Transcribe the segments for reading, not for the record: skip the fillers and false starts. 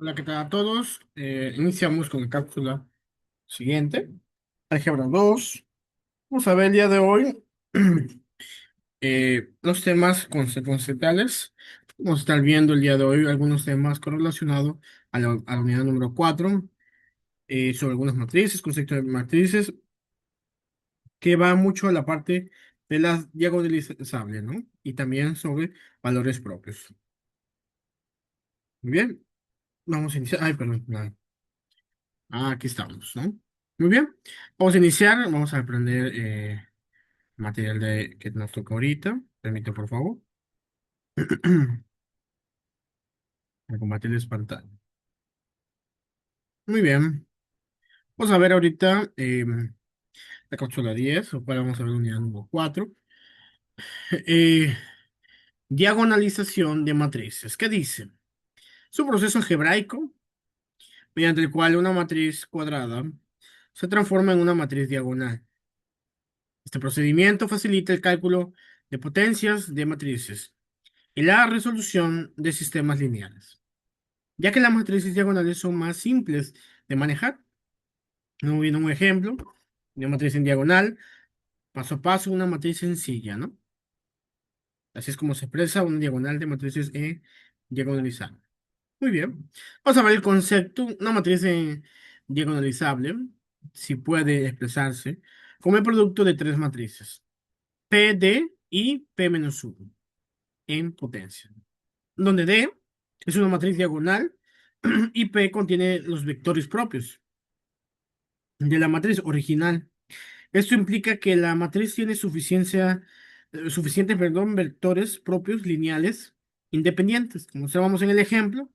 Hola, ¿qué tal a todos? Iniciamos con la cápsula siguiente, álgebra 2. Vamos a ver el día de hoy los temas conceptuales. Vamos a estar viendo el día de hoy algunos temas correlacionados a la unidad número 4, sobre algunas matrices, conceptos de matrices, que va mucho a la parte de las diagonalizables, ¿no? Y también sobre valores propios. Muy bien, vamos a iniciar. Ay, perdón. Aquí estamos, ¿no? Muy bien. Vamos a iniciar. Vamos a aprender material que nos toca ahorita. Permítame, por favor. Para combatir pantalla. Muy bien. Vamos a ver ahorita la cápsula 10, o cual vamos a ver unidad número 4. Eh, Diagonalización de matrices. ¿Qué dice? Es un proceso algebraico mediante el cual una matriz cuadrada se transforma en una matriz diagonal. Este procedimiento facilita el cálculo de potencias de matrices y la resolución de sistemas lineales, ya que las matrices diagonales son más simples de manejar. No viene un ejemplo de matriz en diagonal, paso a paso, una matriz sencilla, ¿no? Así es como se expresa una diagonal de matrices diagonalizable. Muy bien. Vamos a ver el concepto. Una matriz diagonalizable, si puede expresarse como el producto de tres matrices, P, D y P menos 1 en potencia, donde D es una matriz diagonal y P contiene los vectores propios de la matriz original. Esto implica que la matriz tiene suficientes, perdón, vectores propios lineales independientes. Como observamos en el ejemplo,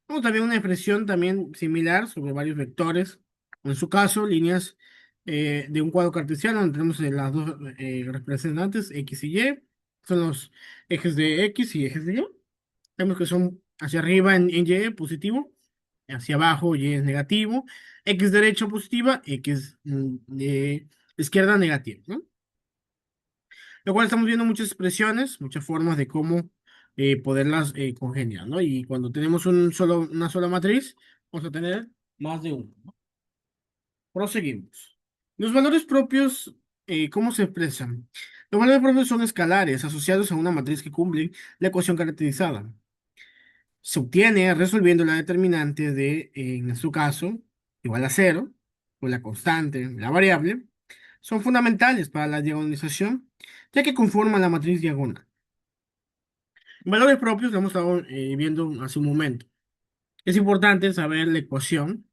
vamos a ver una expresión también similar sobre varios vectores. En su caso, líneas de un cuadro cartesiano, donde tenemos las dos representantes, X y Y, son los ejes de X y ejes de Y. Vemos que son hacia arriba en Y positivo, hacia abajo Y es negativo, X derecha positiva, X de izquierda negativa, ¿no? Lo cual estamos viendo muchas expresiones, muchas formas de cómo poderlas congeniar, ¿no? Y cuando tenemos una sola matriz, vamos a tener más de uno, ¿no? Proseguimos. Los valores propios, ¿cómo se expresan? Los valores propios son escalares asociados a una matriz que cumple la ecuación caracterizada. Se obtiene resolviendo la determinante de, en su caso, igual a cero, o la constante, la variable, son fundamentales para la diagonalización, ya que conforman la matriz diagonal. Valores propios lo hemos estado viendo hace un momento. Es importante saber la ecuación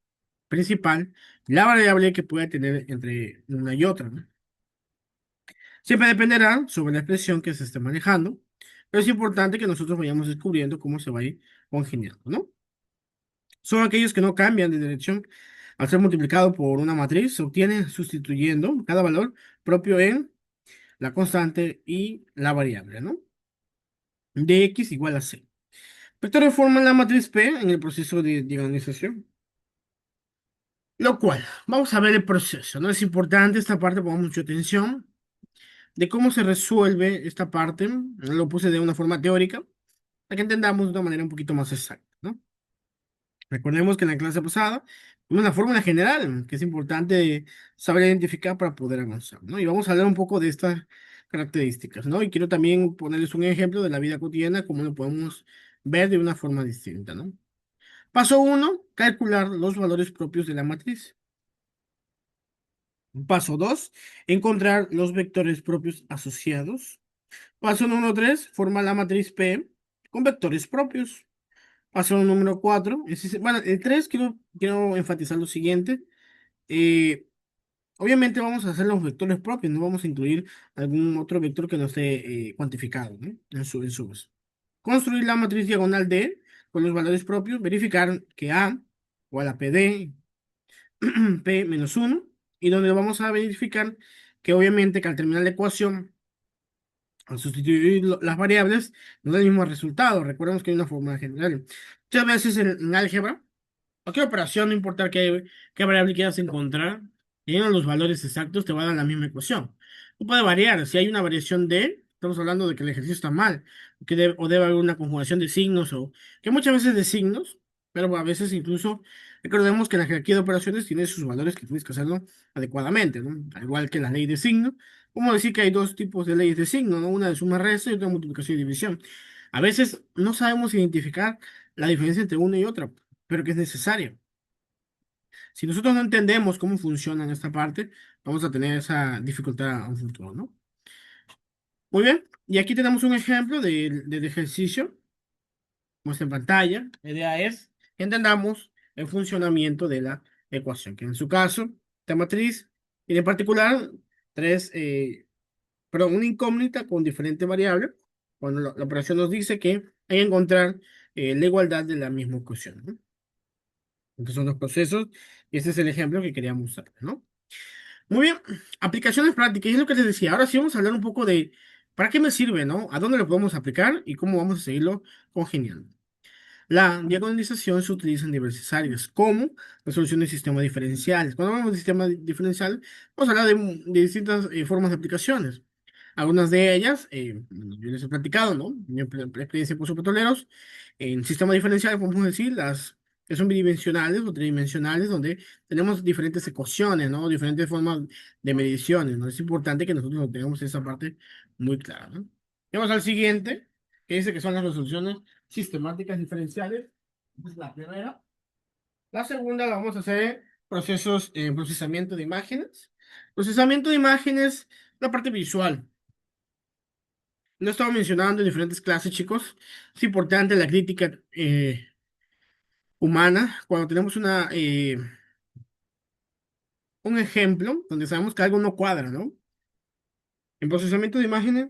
principal y la variable que puede tener entre una y otra, ¿no? Siempre dependerá sobre la expresión que se esté manejando, pero es importante que nosotros vayamos descubriendo cómo se va a ir congeniando, ¿no? Son aquellos que no cambian de dirección. Al ser multiplicado por una matriz, se obtiene sustituyendo cada valor propio en la constante y la variable, ¿no? De x igual a c. Vectores forman la matriz P en el proceso de diagonalización. Lo cual, vamos a ver el proceso, ¿no? Es importante esta parte, pongamos mucha atención, de cómo se resuelve esta parte. Lo puse de una forma teórica, para que entendamos de una manera un poquito más exacta, ¿no? Recordemos que en la clase pasada vimos una fórmula general que es importante saber identificar para poder avanzar, ¿no? Y vamos a hablar un poco de estas características, ¿no? Y quiero también ponerles un ejemplo de la vida cotidiana, cómo lo podemos ver de una forma distinta, ¿no? Paso uno, calcular los valores propios de la matriz. Paso 2, encontrar los vectores propios asociados. Paso número 3, formar la matriz P con vectores propios. Paso número 4, bueno, el 3 quiero enfatizar lo siguiente. Eh, Obviamente vamos a hacer los vectores propios, no vamos a incluir algún otro vector que no esté cuantificado, ¿no? En su base. Construir la matriz diagonal D con los valores propios, verificar que A igual a PD, P menos 1, y donde vamos a verificar que obviamente que al terminar la ecuación, al sustituir las variables, nos da el mismo resultado. Recordemos que hay una fórmula general. Muchas veces en álgebra, cualquier operación, no importa qué variable quieras encontrar, teniendo los valores exactos, te va a dar la misma ecuación. No puede variar. Si hay una variación de, estamos hablando de que el ejercicio está mal, o debe haber una conjugación de signos, o que muchas veces de signos. Pero bueno, a veces incluso recordemos que la jerarquía de operaciones tiene sus valores que tienes que hacerlo adecuadamente, ¿no? Al igual que la ley de signo. Como decir que hay dos tipos de leyes de signo, ¿no? Una de suma resta y otra de multiplicación y división. A veces no sabemos identificar la diferencia entre una y otra, pero que es necesario. Si nosotros no entendemos cómo funciona en esta parte, vamos a tener esa dificultad a un futuro, ¿no? Muy bien, y aquí tenemos un ejemplo de ejercicio, muestra en pantalla. La idea es que entendamos el funcionamiento de la ecuación, que en su caso, esta matriz tiene en particular tres, perdón, una incógnita con diferentes variables, cuando la operación nos dice que hay que encontrar la igualdad de la misma ecuación, ¿no? Estos son los procesos, y este es el ejemplo que quería mostrar, ¿no? Muy bien, aplicaciones prácticas, y es lo que les decía. Ahora sí vamos a hablar un poco de para qué me sirve, ¿no? A dónde lo podemos aplicar y cómo vamos a seguirlo congeniando. La diagonalización se utiliza en diversas áreas, como resolución de sistemas diferenciales. Cuando hablamos de sistemas diferenciales, vamos a hablar de distintas formas de aplicaciones. Algunas de ellas, bueno, yo les he platicado, ¿no? Mi experiencia por petroleros, en sistemas diferenciales, podemos decir, las que son bidimensionales o tridimensionales, donde tenemos diferentes ecuaciones, ¿no? Diferentes formas de mediciones, ¿no? Es importante que nosotros tengamos esa parte muy clara, ¿no? Vamos al siguiente, que dice que son las resoluciones sistemáticas diferenciales. Esa es la primera. La segunda la vamos a hacer procesos, procesamiento de imágenes. Procesamiento de imágenes, la parte visual. Lo he estado mencionando en diferentes clases, chicos. Es importante la crítica humana cuando tenemos un ejemplo donde sabemos que algo no cuadra, ¿no? En procesamiento de imágenes,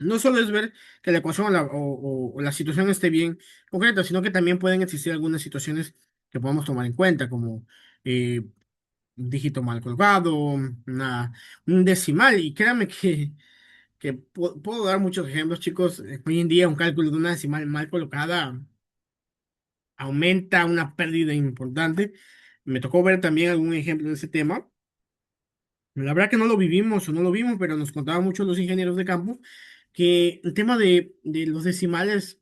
no solo es ver que la ecuación o la situación esté bien concreta, sino que también pueden existir algunas situaciones que podemos tomar en cuenta, como un dígito mal colgado, un decimal. Y créanme que puedo dar muchos ejemplos, chicos. Hoy en día un cálculo de una decimal mal colocada aumenta una pérdida importante. Me tocó ver también algún ejemplo de ese tema. La verdad que no lo vivimos o no lo vimos, pero nos contaban muchos los ingenieros de campo que el tema de los decimales,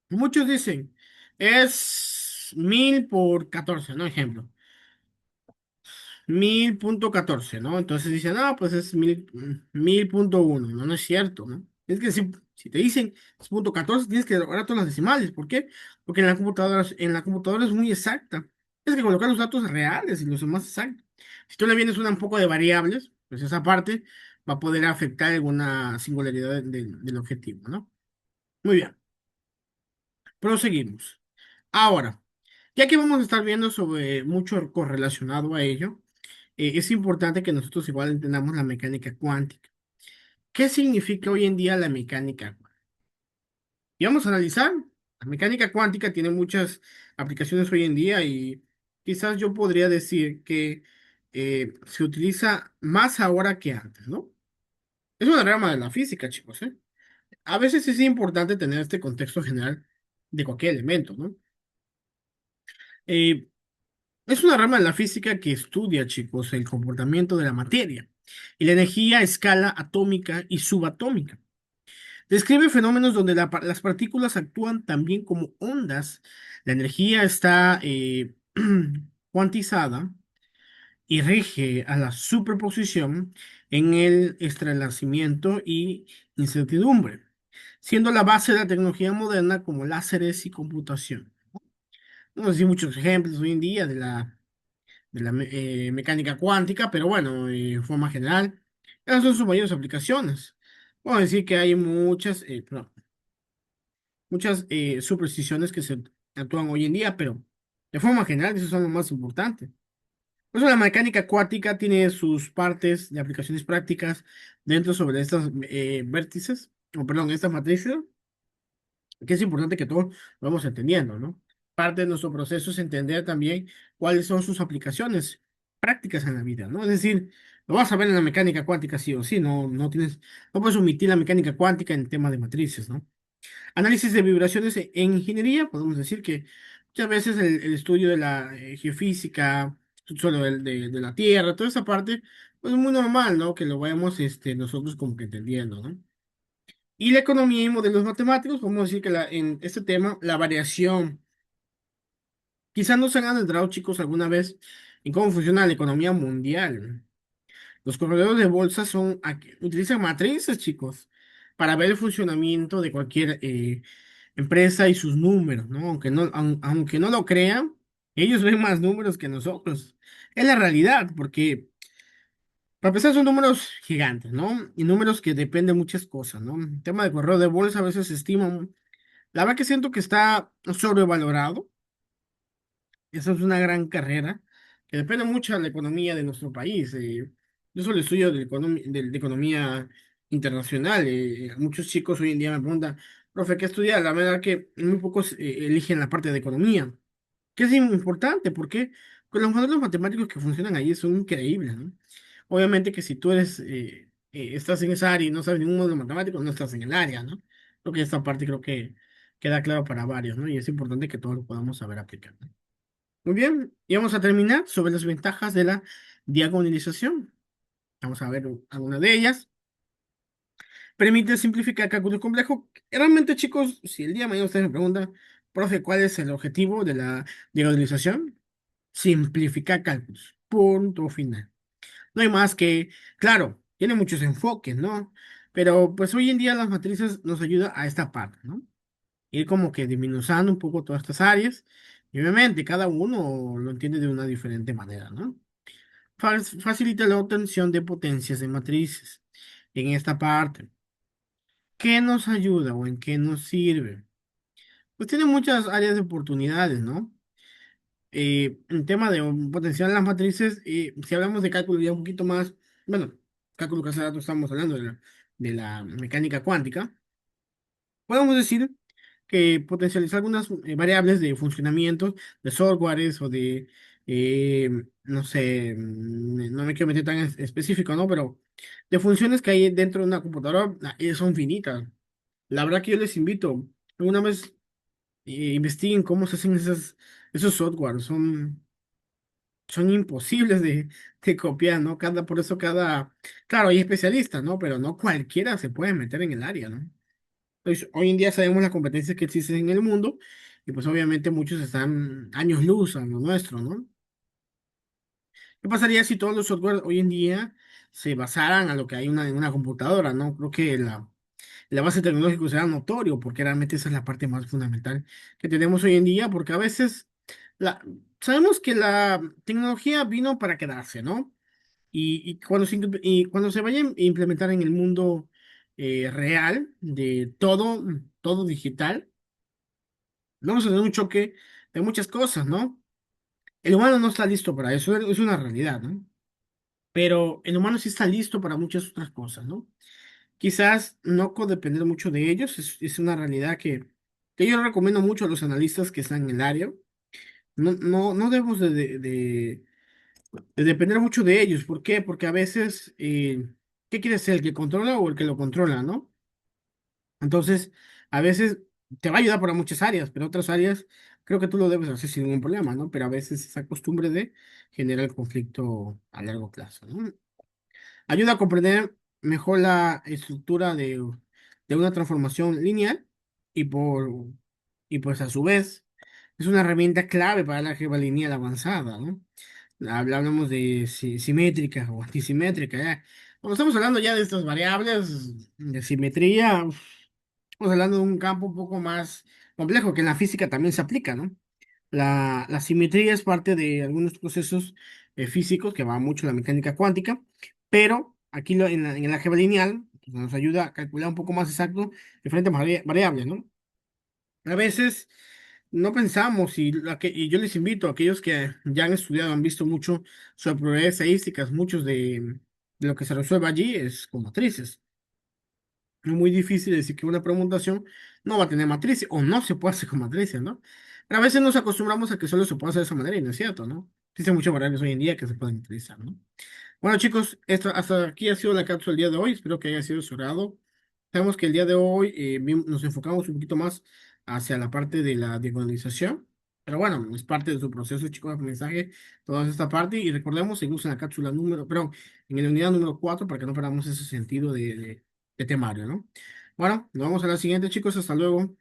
muchos dicen, es 1000 por 14, ¿no? Ejemplo. 1000.14, ¿no? Entonces dicen, no, pues es 1000.1, no, no es cierto, ¿no? Es que si te dicen es punto 14, tienes que lograr todas las decimales. ¿Por qué? Porque en la computadora es muy exacta. Tienes que colocar los datos reales y los más exactos. Si tú le vienes un poco de variables, pues esa parte va a poder afectar alguna singularidad del objetivo, ¿no? Muy bien, proseguimos. Ahora, ya que vamos a estar viendo sobre mucho correlacionado a ello, es importante que nosotros igual entendamos la mecánica cuántica. ¿Qué significa hoy en día la mecánica cuántica? Y vamos a analizar. La mecánica cuántica tiene muchas aplicaciones hoy en día y quizás yo podría decir que se utiliza más ahora que antes, ¿no? Es una rama de la física, chicos, ¿eh? A veces es importante tener este contexto general de cualquier elemento, ¿no? Eh, es una rama de la física que estudia, chicos, el comportamiento de la materia y la energía a escala atómica y subatómica. Describe fenómenos donde las partículas actúan también como ondas. La energía está cuantizada y rige a la superposición en el estrelacimiento y incertidumbre, siendo la base de la tecnología moderna como láseres y computación. No sé muchos ejemplos hoy en día de la mecánica cuántica, pero bueno, en forma general, esas son sus mayores aplicaciones. Puedo decir que hay muchas supersticiones que se actúan hoy en día, pero de forma general, esos son los más importantes. Por eso la mecánica cuántica tiene sus partes de aplicaciones prácticas dentro sobre estas vértices, o perdón, estas matrices, que es importante que todos lo vamos entendiendo, ¿no? Parte de nuestro proceso es entender también cuáles son sus aplicaciones prácticas en la vida, ¿no? Es decir, lo vas a ver en la mecánica cuántica sí o sí, no puedes omitir la mecánica cuántica en el tema de matrices, ¿no? Análisis de vibraciones en ingeniería, podemos decir que muchas veces el estudio de la geofísica, solo de la Tierra, toda esa parte, pues es muy normal, ¿no? Que lo vayamos nosotros como que entendiendo, ¿no? Y la economía y modelos matemáticos, vamos a decir que en este tema, la variación, quizás no se han adentrado, chicos, alguna vez en cómo funciona la economía mundial. Los corredores de bolsa utilizan matrices, chicos, para ver el funcionamiento de cualquier empresa y sus números, ¿no? Aunque no lo crean, ellos ven más números que nosotros. Es la realidad, porque para empezar son números gigantes, ¿no? Y números que dependen de muchas cosas, ¿no? El tema de correo de bolsa a veces se estima, la verdad que siento que está sobrevalorado. Esa es una gran carrera que depende mucho de la economía de nuestro país. Yo solo estudio de economía internacional. Muchos chicos hoy en día me preguntan, profe, ¿qué estudiar? La verdad que muy pocos eligen la parte de economía, que es importante porque con los modelos matemáticos que funcionan ahí son increíbles, ¿no? Obviamente que si tú estás en esa área y no sabes ningún modelo matemático, no estás en el área, ¿no? Creo que esta parte creo que queda claro para varios, ¿no? Y es importante que todos lo podamos saber aplicar, ¿no? Muy bien, y vamos a terminar sobre las ventajas de la diagonalización. Vamos a ver algunas de ellas. Permite simplificar cálculos complejos. Realmente, chicos, si el día de mañana ustedes me preguntan, profe, ¿cuál es el objetivo de la diagonalización? Simplificar cálculos. Punto final. No hay más que, claro, tiene muchos enfoques, ¿no? Pero pues hoy en día las matrices nos ayudan a esta parte, ¿no? Ir como que disminuyendo un poco todas estas áreas. Y obviamente cada uno lo entiende de una diferente manera, ¿no? Facilita la obtención de potencias de matrices. En esta parte, ¿qué nos ayuda o en qué nos sirve? Pues tiene muchas áreas de oportunidades, ¿no? En tema de potenciar las matrices, si hablamos de cálculo ya un poquito más, bueno, cálculo que hace rato estamos hablando de la mecánica cuántica, podemos decir que potencializar algunas variables de funcionamiento de softwares o eh, no sé, no me quiero meter tan específico, ¿no? Pero de funciones que hay dentro de una computadora, son finitas. La verdad que yo les invito, alguna vez investiguen cómo se hacen esos softwares, son imposibles de copiar, ¿no? Por eso claro, hay especialistas, ¿no? Pero no cualquiera se puede meter en el área, ¿no? Pues hoy en día sabemos las competencias que existen en el mundo y pues obviamente muchos están años luz a lo nuestro, ¿no? ¿Qué pasaría si todos los software hoy en día se basaran a lo que hay en una computadora, ¿no? Creo que la base tecnológica será notorio porque realmente esa es la parte más fundamental que tenemos hoy en día porque a veces la, sabemos que la tecnología vino para quedarse, ¿no? Y cuando se vaya a implementar en el mundo real de todo digital, vamos a tener un choque de muchas cosas, ¿no? El humano no está listo para eso, es una realidad, ¿no? Pero el humano sí está listo para muchas otras cosas, ¿no? Quizás no codepender mucho de ellos, es una realidad que yo recomiendo mucho a los analistas que están en el área. No debemos de depender mucho de ellos. ¿Por qué? Porque a veces, ¿qué quiere ser? ¿El que controla o el que lo controla, no? Entonces, a veces te va a ayudar para muchas áreas, pero otras áreas creo que tú lo debes hacer sin ningún problema, ¿no? Pero a veces esa costumbre de generar el conflicto a largo plazo, ¿no? Ayuda a comprender mejor la estructura de una transformación lineal y, por, y pues a su vez es una herramienta clave para la álgebra lineal avanzada, ¿no? Hablamos de simétrica o antisimétrica, ya. Cuando estamos hablando ya de estas variables de simetría, estamos hablando de un campo un poco más complejo que en la física también se aplica, ¿no? La simetría es parte de algunos procesos físicos que va mucho la mecánica cuántica, pero aquí en el álgebra lineal pues, nos ayuda a calcular un poco más exacto diferentes variables, ¿no? A veces no pensamos, y yo les invito a aquellos que ya han estudiado, han visto mucho sobre probabilidades estadísticas, muchos de lo que se resuelve allí es con matrices. Es muy difícil decir que una permutación no va a tener matrices o no se puede hacer con matrices, ¿no? Pero a veces nos acostumbramos a que solo se puede hacer de esa manera y no es cierto, ¿no? Existen muchas variables hoy en día que se pueden utilizar, ¿no? Bueno, chicos, hasta aquí ha sido la cápsula del día de hoy. Espero que haya sido de su agrado. Sabemos que el día de hoy nos enfocamos un poquito más hacia la parte de la diagonalización. Pero bueno, es parte de su proceso, chicos, de aprendizaje, toda esta parte. Y recordemos, seguimos en la cápsula número, perdón, en la unidad número 4 para que no perdamos ese sentido de temario, ¿no? Bueno, nos vemos en la siguiente, chicos. Hasta luego.